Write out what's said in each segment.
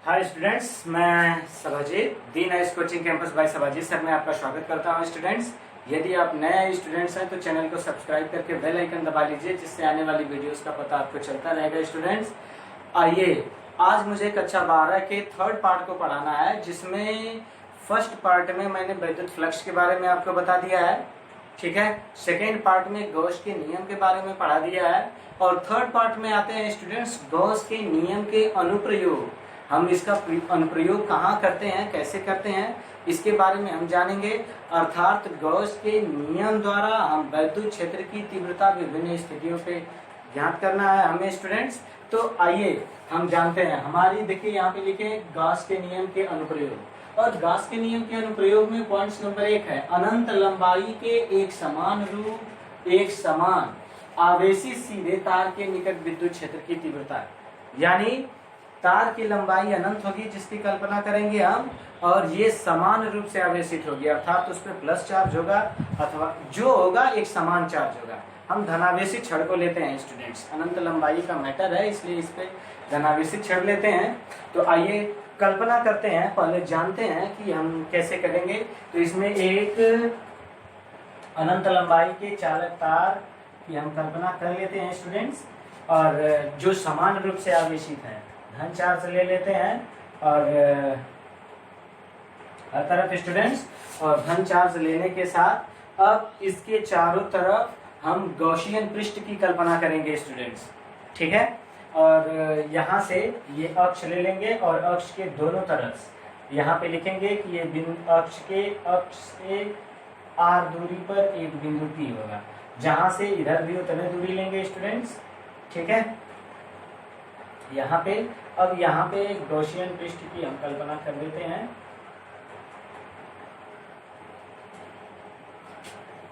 Hi students, मैं Sabhajit Deen ICE coaching campus by Sabhajit sir में आपका स्वागत करता हूं। स्टूडेंट्स, यदि आप नए स्टूडेंट्स हैं तो चैनल को सब्सक्राइब करके बेल आइकन दबा लीजिए, जिससे आने वाली वीडियोस का पता आपको चलता रहेगा। स्टूडेंट्स, आइए आज मुझे कक्षा 12 के थर्ड पार्ट को पढ़ाना है, जिसमें फर्स्ट पार्ट में मैंने वैद्युत फ्लक्स के बारे में आपको बता दिया है, ठीक है। सेकेंड पार्ट में गॉस के नियम के बारे में पढ़ा दिया है, और थर्ड पार्ट में आते हैं स्टूडेंट्स गॉस के नियम के अनुप्रयोग। हम इसका अनुप्रयोग कहाँ करते हैं, कैसे करते हैं, इसके बारे में हम जानेंगे। अर्थात गॉस के नियम द्वारा हम वैद्युत क्षेत्र की तीव्रता विभिन्न स्थितियों पे ज्ञात करना है हमें स्टूडेंट्स। तो आइए हम जानते हैं। हमारी देखिए यहाँ पे लिखे गॉस के नियम के अनुप्रयोग, और गॉस के नियम के अनुप्रयोग में पॉइंट्स नंबर 1 है अनंत लंबाई के एक समान आवेशी सीधे तार के निकट विद्युत क्षेत्र की तीव्रता, यानी तार की लंबाई अनंत होगी जिसकी कल्पना करेंगे हम, और ये समान रूप से आवेशित होगी, अर्थात उस पर प्लस चार्ज होगा अथवा जो होगा एक समान चार्ज होगा। हम धनावेशित छड़ को लेते हैं स्टूडेंट्स, अनंत लंबाई का मैटर है इसलिए इस पे धनावेशित छड़ लेते हैं। तो आइए कल्पना करते हैं, पहले जानते हैं कि हम कैसे करेंगे। तो इसमें एक अनंत लंबाई के चालक तार की हम कल्पना कर लेते हैं स्टूडेंट्स, और जो समान रूप से आवेशित है धन चार्ज ले लेते हैं, और हर तरफ स्टूडेंट्स, और धन चार्ज लेने के साथ अब इसके चारों तरफ हम गॉसियन पृष्ठ की कल्पना करेंगे स्टूडेंट्स, ठीक है। और यहाँ से ये अक्ष ले लेंगे, और अक्ष के दोनों तरफ यहाँ पे लिखेंगे कि ये बिंदु अक्ष से r दूरी पर एक बिंदु P होगा, जहां से इधर भी उतने दूरी लेंगे स्टूडेंट्स, ठीक है। यहाँ पे अब यहाँ पे गॉसियन पृष्ठ की हम कल्पना कर देते हैं,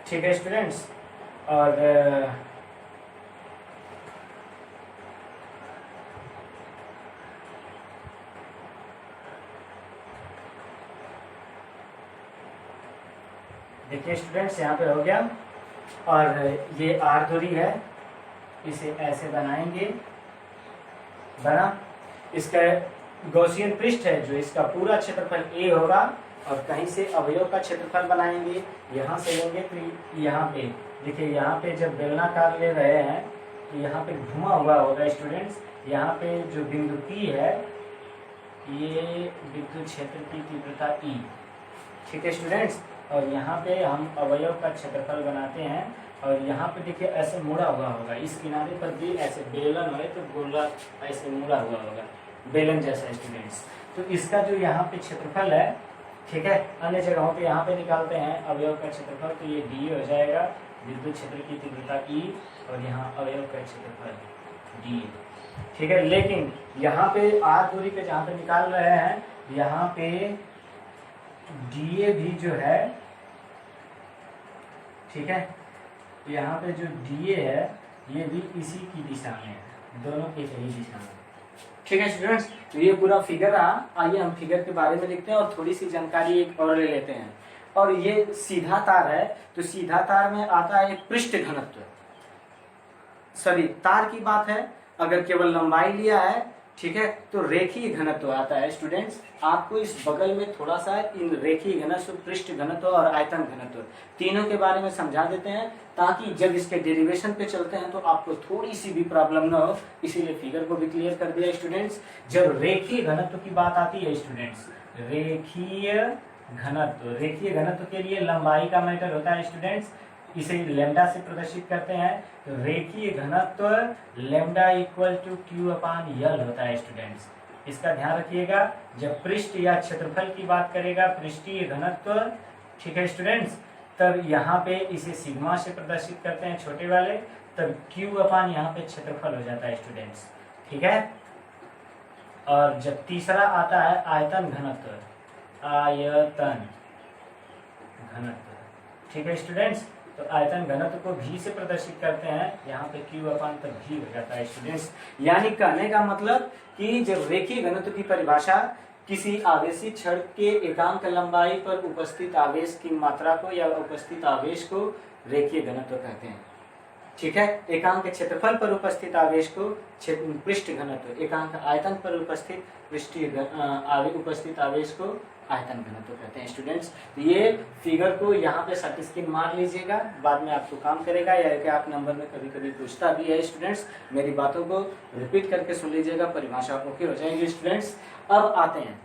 ठीक है स्टूडेंट्स। और देखिए स्टूडेंट्स यहाँ पे हो गया, और ये r दूरी है, इसे ऐसे बनाएंगे, बना। इसका गॉसियन पृष्ठ है जो इसका पूरा क्षेत्रफल a होगा, और कहीं से अवयव का क्षेत्रफल बनाएंगे, यहाँ से लेंगे तो यहाँ पे देखिए, यहाँ पे जब बेलनाकार ले रहे हैं तो यहाँ पे घुमा हुआ होगा स्टूडेंट्स। यहाँ पे जो बिंदु P है ये विद्युत क्षेत्र की तीव्रता E, ठीक है स्टूडेंट्स। और यहाँ पे हम अवयव का क्षेत्रफल बनाते हैं, और यहाँ पे देखिए ऐसे मुड़ा हुआ होगा, इस किनारे पर भी ऐसे बेलन है तो गोला ऐसे मुड़ा हुआ होगा, बेलन जैसा स्टूडेंट्स। तो इसका जो यहाँ पे क्षेत्रफल है, ठीक है, अन्य जगहों पे यहाँ पे निकालते हैं अवयव का क्षेत्रफल, तो ये D हो जाएगा, विद्युत क्षेत्र की तीव्रता E, और यहाँ अवयव का क्षेत्रफल D, ठीक है। लेकिन यहाँ पे r दूरी पे जहाँ पे निकाल रहे हैं, यहाँ पे DA भी जो है, ठीक है, यहाँ पे जो DA है ये भी इसी की दिशा में है, दोनों एक ही दिशा में, ठीक है स्टूडेंट्स। तो ये पूरा फिगर रहा। आइए हम फिगर के बारे में लिखते हैं और थोड़ी सी जानकारी एक और ले लेते हैं। और ये सीधा तार है, तो सीधा तार में आता है पृष्ठ घनत्व, सॉरी तार की बात है, अगर केवल लंबाई लिया है, ठीक है, तो रेखीय घनत्व आता है स्टूडेंट्स। आपको इस बगल में थोड़ा सा इन रेखीय घनत्व, पृष्ठ घनत्व और आयतन घनत्व तीनों के बारे में समझा देते हैं, ताकि जब इसके डेरिवेशन पे चलते हैं तो आपको थोड़ी सी भी प्रॉब्लम ना हो, इसीलिए फिगर को भी क्लियर कर दिया स्टूडेंट्स। जब रेखीय घनत्व की बात आती है स्टूडेंट्स, रेखीय घनत्व के लिए लंबाई का मैटर होता है स्टूडेंट्स, इसे लैम्डा से प्रदर्शित करते हैं। तो रेखीय घनत्व लैम्डा इक्वल टू Q/L होता है स्टूडेंट्स, इसका ध्यान रखिएगा। जब पृष्ठ या क्षेत्रफल की बात करेगा पृष्ठीय घनत्व, ठीक है स्टूडेंट्स, तब यहाँ पे इसे सिग्मा से प्रदर्शित करते हैं छोटे वाले, तब Q/ यहाँ पे क्षेत्रफल हो जाता है स्टूडेंट्स, ठीक है। और जब तीसरा आता है आयतन घनत्व, ठीक है स्टूडेंट्स, तो आयतन घनत्व को V से प्रदर्शित करते हैं, यहाँ पे Q/V हो जाता है स्टूडेंट्स। यानी कहने का मतलब कि जब रेखीय घनत्व की परिभाषा किसी आवेशित छड़ के एकांक लंबाई पर उपस्थित आवेश की मात्रा को या उपस्थित आवेश को रेखीय घनत्व कहते हैं, ठीक है। एकांक क्षेत्रफल पर उपस्थित आवेश को पृष्ठ घनत्व, एकांक आयतन पर उपस्थित उपस्थित आवेश को आयतन घनत्व कहते हैं स्टूडेंट्स। ये फिगर को यहाँ पे शॉर्ट स्क्रीन मार लीजिएगा, बाद में आपको काम करेगा, या कि आप नंबर में कभी कभी पूछता भी है स्टूडेंट्स। मेरी बातों को रिपीट करके सुन लीजिएगा, परिभाषा ओके हो जाएगी स्टूडेंट्स। अब आते हैं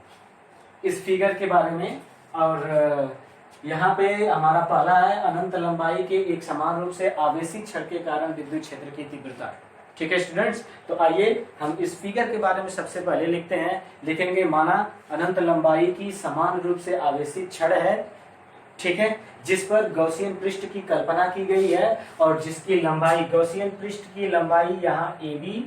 इस फिगर के बारे में, और यहाँ पे हमारा पहला है अनंत लंबाई के एक समान रूप से आवेशित छड़ के कारण विद्युत क्षेत्र की तीव्रता। ठीक है स्टूडेंट्स, तो आइए हम इस फिगर के बारे में सबसे पहले लिखते हैं। लिखेंगे माना अनंत लंबाई की समान रूप से आवेशित छड़ है, ठीक है, जिस पर गॉसियन पृष्ठ की कल्पना की गई है, और जिसकी लंबाई, गॉसियन पृष्ठ की लंबाई यहाँ AB,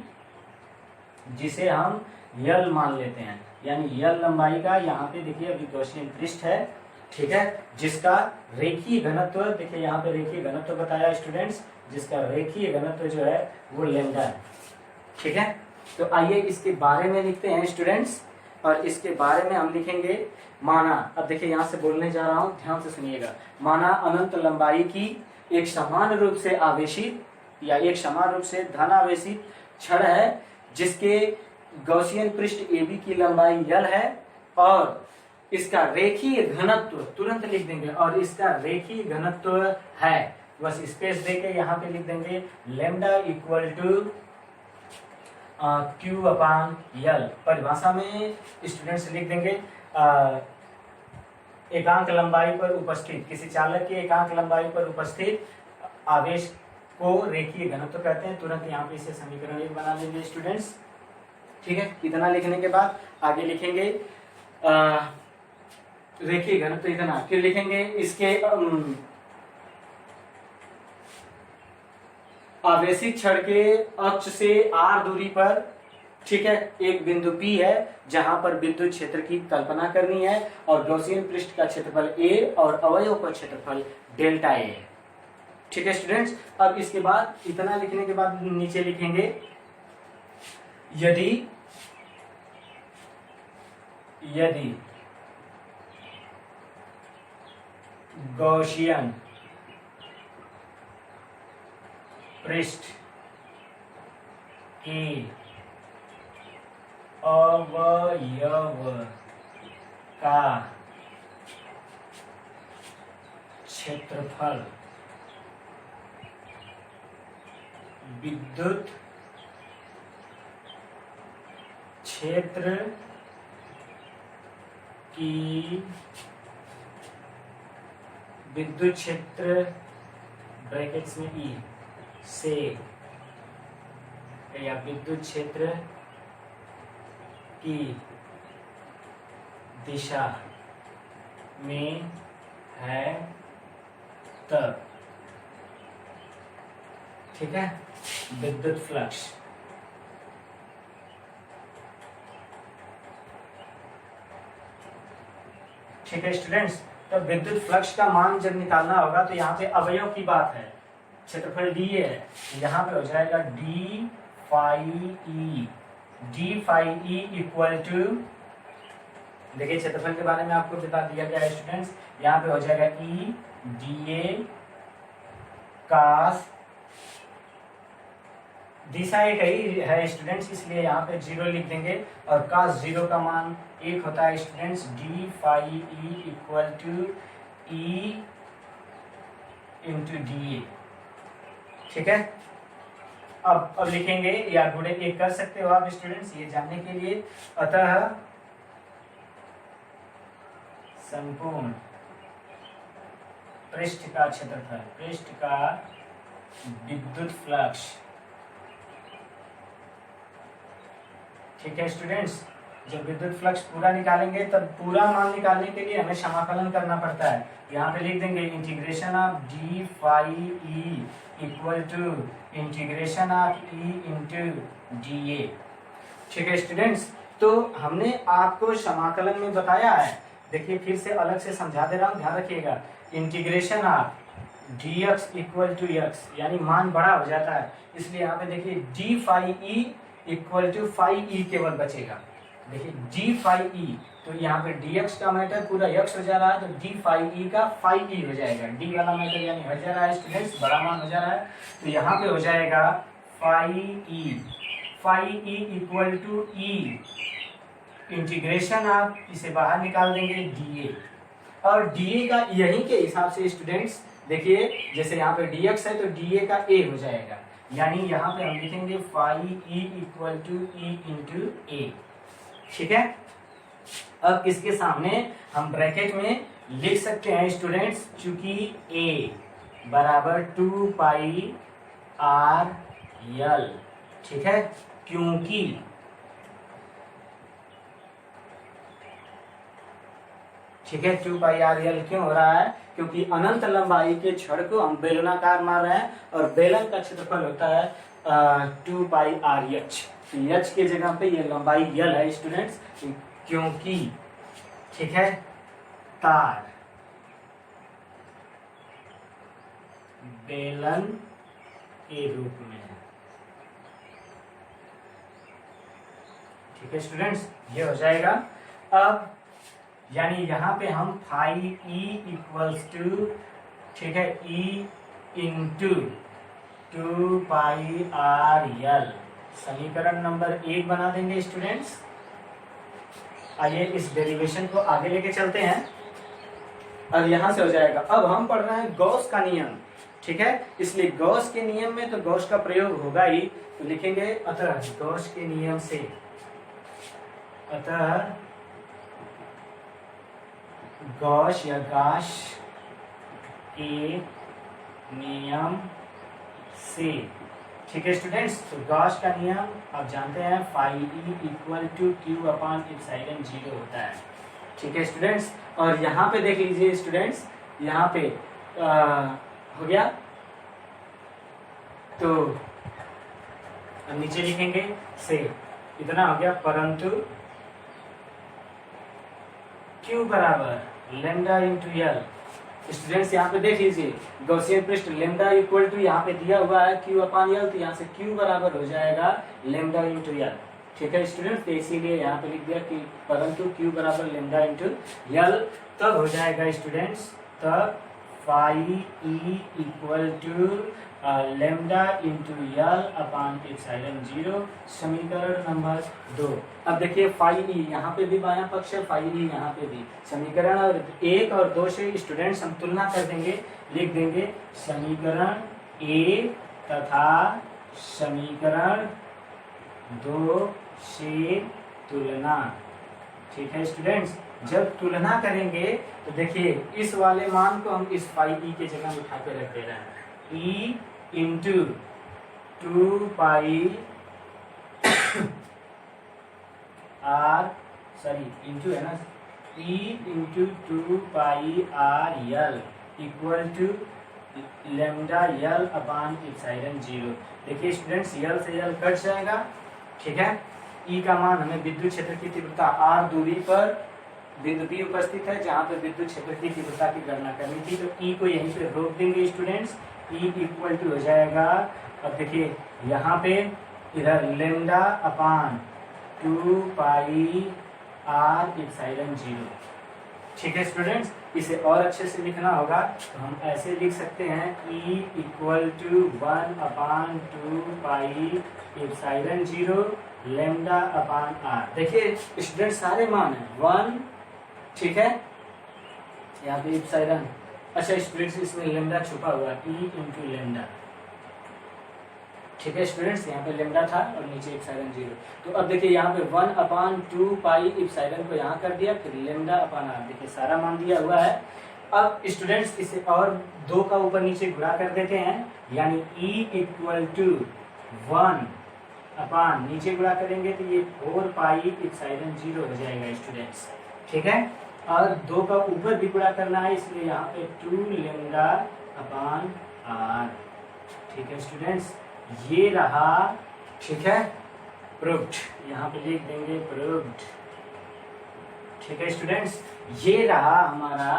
जिसे हम यल मान लेते हैं, यानी यल लंबाई का यहाँ पे देखिए अभी गॉसियन पृष्ठ है, ठीक है, जिसका रेखीय घनत्व, देखिए यहाँ पे रेखीय घनत्व बताया स्टूडेंट्स, जिसका रेखीय घनत्व जो है वो लैम्डा है। ठीक है, तो आइए इसके बारे में लिखते हैं स्टूडेंट्स, और इसके बारे में हम लिखेंगे माना, अब देखिए यहाँ से बोलने जा रहा हूँ, ध्यान से सुनिएगा। माना अनंत लंबाई की एक समान रूप से आवेशित या एक समान रूप से धन आवेशित छड़ है, जिसके गॉसियन पृष्ठ AB की लंबाई यल है, और इसका रेखीय घनत्व, तुरंत लिख देंगे, और इसका रेखीय घनत्व है, बस स्पेस देके यहाँ पे लिख देंगे लैम्डा इक्वल टू Q अपान यल। परिभाषा में स्टूडेंट्स लिख देंगे एकांक लंबाई पर उपस्थित, किसी चालक के एकांक लंबाई पर उपस्थित आवेश को रेखीय घनत्व कहते हैं। तुरंत यहाँ पे इसे समीकरण 1 बना लेंगे स्टूडेंट्स। ठीक है, इतना लिखने के बाद आगे लिखेंगे रेखीय घनत्व इतना, फिर लिखेंगे इसके आवेशित छड़ के अक्ष से r दूरी पर, ठीक है, एक बिंदु P है जहां पर विद्युत क्षेत्र की कल्पना करनी है, और गॉसियन पृष्ठ का क्षेत्रफल A और अवयव का क्षेत्रफल डेल्टा A है। ठीक है स्टूडेंट्स, अब इसके बाद इतना लिखने के बाद नीचे लिखेंगे यदि गॉसियन पृष्ठ के अवयव का क्षेत्रफल विद्युत क्षेत्र की विद्युत क्षेत्र ब्रैकेट्स में E से, या विद्युत क्षेत्र की दिशा में है तब, ठीक है, विद्युत फ्लक्स। ठीक है स्टूडेंट्स, तो विद्युत फ्लक्स का मान जब निकालना होगा तो यहाँ पे अवयव की बात है, क्षेत्रफल डी है, यहाँ पे हो जाएगा d phi E equal to, देखिए क्षेत्रफल के बारे में आपको बता दिया गया है स्टूडेंट्स, यहाँ पे हो जाएगा ई डी ए कास, दिशा एक ही है स्टूडेंट्स, इसलिए यहाँ पे 0 लिख देंगे, और कास 0 का मान 1 होता है students, d phi E equal to E into d A. ठीक है, अब लिखेंगे, या गुणे 1 कर सकते हो आप स्टूडेंट्स ये जानने के लिए। अतः संपूर्ण पृष्ठ का क्षेत्रफल, पृष्ठ का विद्युत फ्लक्स, ठीक है स्टूडेंट्स, जब विद्युत फ्लक्स पूरा निकालेंगे तब पूरा मान निकालने के लिए हमें समाकलन करना पड़ता है। यहाँ पे लिख देंगे integration of d phi E equal to integration of E into d A. ठीक है स्टूडेंट्स, तो हमने आपको समाकलन में बताया है, देखिए फिर से अलग से समझा दे रहा हूँ, ध्यान रखिएगा। Integration of d x equal to x, यानी मान बड़ा हो जाता है, इसलिए यहाँ पे देखिए d phi E equal to phi E केवल बचेगा। देखिए डी फाइव ई, तो यहाँ पे dx का मैटर पूरा x हो जा रहा है, तो डी फाइव ई का फाइव ई हो जाएगा। डी वाला मैटर यानी हट जा रहा है स्टूडेंट्स, बड़ा मान हो जा रहा है, तो यहाँ पे हो जाएगा phi E equal to E, integration आप इसे बाहर निकाल देंगे डीए, और डीए का यही के हिसाब से स्टूडेंट्स देखिए जैसे यहाँ पे dx है तो डीए का a हो जाएगा, यानी यहाँ पे हम लिखेंगे five E equal to E into A. ठीक है, अब इसके सामने हम ब्रैकेट में लिख सकते हैं स्टूडेंट्स, चूंकि a बराबर 2 पाई आर यल, ठीक है, क्योंकि ठीक है 2 पाई आर यल क्यों हो रहा है, क्योंकि अनंत लंबाई के छड़ को हम बेलनाकार मार रहे हैं और बेलन का क्षेत्रफल होता है 2 पाई आर एच, एच के जगह पे ये लंबाई यल है स्टूडेंट्स, क्योंकि ठीक है तार बेलन के रूप में है। ठीक है स्टूडेंट्स, ये हो जाएगा। अब यानी यहाँ पे हम फाइव ई इक्वल्स टू ठीक है ई इंटू 2 पाई आर यल, समीकरण नंबर 1 बना देंगे स्टूडेंट्स। आइए इस डेरिवेशन को आगे लेके चलते हैं। अब यहां से हो जाएगा, अब हम पढ़ रहे हैं गॉस का नियम, ठीक है, इसलिए गॉस के नियम में तो गॉस का प्रयोग होगा ही, तो लिखेंगे अतः गॉस के नियम से, अतः गॉस या गाश के नियम से। ठीक है स्टूडेंट्स, तो गॉस का नियम आप जानते हैं phi E equal to q upon epsilon 0 होता है। ठीक है स्टूडेंट्स, और यहाँ पे देख लीजिए स्टूडेंट्स, यहाँ पे हो गया, तो अब नीचे लिखेंगे से इतना हो गया, परंतु क्यू बराबर लेमडा इंटू यल। स्टूडेंट्स यहाँ पे देख लीजिए गॉसियन पृष्ठ लेमडा इक्वल टू यहाँ पे दिया हुआ है क्यू अपॉन यल, तो यहाँ से क्यू बराबर हो जाएगा लेमडा इंटू यल। ठीक है स्टूडेंट्स, तो इसीलिए यहाँ पे लिख दिया कि परंतु क्यू बराबर लेमडा इंटू यल, तब हो जाएगा स्टूडेंट्स, तब phi E equal to lambda into l upon epsilon 0, समीकरण नंबर 2। अब देखिए फाइव ई यहाँ पे भी बायां पक्ष है, फाइव ई यहाँ पे भी, समीकरण और 1 और 2 से स्टूडेंट्स हम तुलना कर देंगे, लिख देंगे समीकरण 1 तथा समीकरण 2 से तुलना। ठीक है स्टूडेंट्स, जब तुलना करेंगे तो देखिए इस वाले मान को हम इस फाइव ई के जगह उठा के रख दे रहे हैं, E into 2 pi r, sorry into है ना, E into 2 pi r l equal to lambda l upon epsilon 0। देखिए स्टूडेंट्स यल से यल कट जाएगा, ठीक है, ई का मान हमें विद्युत क्षेत्र की तीव्रता आर दूरी पर बिंदु P उपस्थित है जहां पर विद्युत क्षेत्र की तीव्रता की गणना करनी थी, तो ई को यहीं पे रोक देंगे स्टूडेंट्स, ई इक्वल टू हो जाएगा, अब देखिए यहाँ पे इधर lambda upon 2 pi r epsilon 0। ठीक है स्टूडेंट्स, इसे और अच्छे से लिखना होगा तो हम ऐसे लिख सकते हैं, E equal to 1 upon 2 pi epsilon 0 lambda upon r. देखिए स्टूडेंट सारे मान है 1, ठीक है, यहाँ पे एप्सिलॉन, अच्छा स्टूडेंट्स इसमें लेमडा छुपा हुआ ई इंटू लेमडा। ठीक है स्टूडेंट्स, यहाँ पे लेमडा था और नीचे एप्सिलॉन 0, तो अब देखिए यहाँ पे 1 अपॉन 2 पाई एप्सिलॉन को यहाँ कर दिया, फिर लेमडा अपॉन आर, देखिए सारा मान दिया हुआ है। अब स्टूडेंट्स इसे और 2 का ऊपर नीचे गुणा कर देते हैं, यानी ई इक्वल टू 1 अपॉन नीचे गुणा करेंगे तो ये 4 पाई एप्सिलॉन 0 हो जाएगा स्टूडेंट्स। ठीक है, और 2 का ऊपर भी गुणा करना है, इसलिए यहाँ पे 2 लेमडा अपॉन आर। ठीक है स्टूडेंट्स, ये रहा, ठीक है, प्रूव्ड, यहाँ पे लिख देंगे प्रूव्ड। ठीक है स्टूडेंट्स, ये रहा हमारा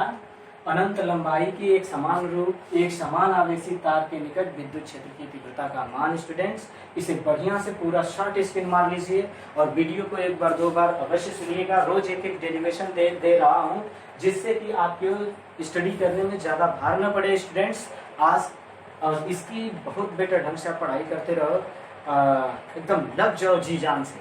अनंत लंबाई की एक समान आवेशी तार के निकट विद्युत क्षेत्र की तीव्रता का मान। स्टूडेंट्स इसे बढ़िया से पूरा शॉर्ट स्क्रीन मार लीजिए और वीडियो को एक बार 2 बार अवश्य सुनिएगा। रोज एक डेरिवेशन दे रहा हूँ जिससे कि आपको स्टडी करने में ज्यादा भार न पड़े। स्टूडेंट्स आज और इसकी बहुत बेटर ढंग से आप पढ़ाई करते रहो, एकदम लग जाओ जी जान से,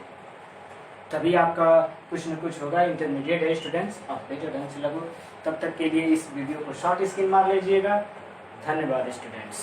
तभी आपका कुछ न कुछ होगा। इंटरमीडिएट है स्टूडेंट्स, आप बेटर ढंग से लगो। तब तक के लिए इस वीडियो को शॉर्ट स्क्रीन मार लीजिएगा। धन्यवाद स्टूडेंट्स।